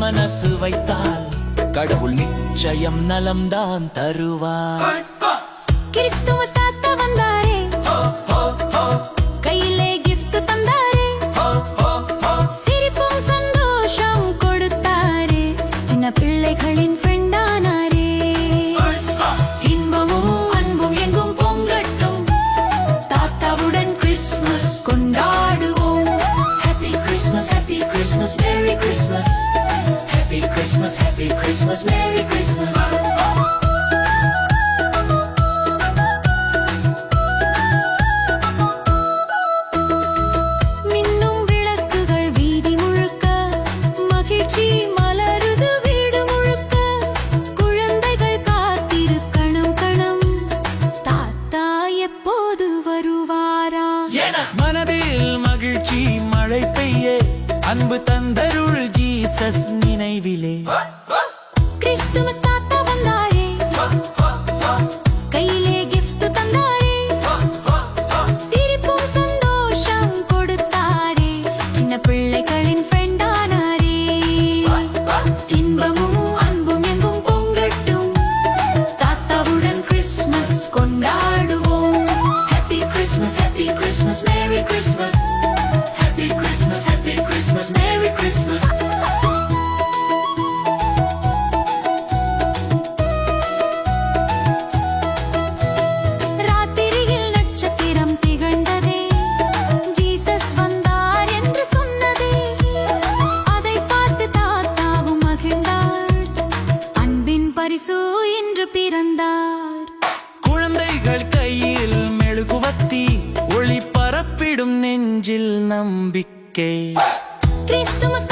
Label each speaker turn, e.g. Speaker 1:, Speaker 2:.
Speaker 1: மனசு வைத்தால் கடவுள் நிச்சயம் நலம்தான் தருவார்.
Speaker 2: கிறிஸ்துமஸ் தாத்தா வந்தாரே, கையிலே கிஃப்ட் தந்தாரே, சிரிப்பும் சந்தோஷம் கொடுத்தாரே, சின்ன பிள்ளைகளின் ஃப்ரெண்டானாரே. இன்பமும் அன்பும் எங்கும் பொங்கட்டும், தாத்தாவுடன் கிறிஸ்மஸ் கொண்டாடுவோம். Happy Christmas, happy Christmas, merry Christmas. Happy Christmas, Happy Christmas, Merry Christmas. மின்னும் விளக்குகள் வீதி முழுக்க, மகிழ்ச்சி மலருது வீடு முழுக்க. குழந்தைகள் காத்திருக்கணும் கணம், தாத்தா எப்போது வருவாரா?
Speaker 1: மனதில் மகிழ்ச்சி மழை பெய்ய, அன்பு தந்தருள் ஜீசஸ் நினைவிலே.
Speaker 2: கிறிஸ்துமஸ் தாத்தா வந்தாரே, கையிலே கிஃப்ட் தந்தாரே, சிரிப்பும் சந்தோஷம் கொடுத்தாரே, சின்ன பிள்ளைகளின் ஃப்ரெண்டானாரே. இன்பமும் அன்பும் எங்கும் பொங்கட்டும், தாத்தாவுடன் கிறிஸ்மஸ் கொண்டாடுவோம். Happy Christmas, happy Christmas, merry Christmas. Happy Christmas, Happy Christmas, Merry Christmas. ராத்திரியில் நட்சத்திரம் திகழ்ந்ததே, ஜீசஸ் வந்தார் என்று சொன்னதே. அதை பார்த்து தாத்தாவும் மகிழ்ந்தார், அன்பின் பரிசு இன்று பிறந்தார்.
Speaker 1: குழந்தைகள் கையில் மெழுகுவத்தி, ஒளி பரப்பிடும் நெஞ்சில் நம்பிக்கை.
Speaker 2: கிறிஸ்துமஸ்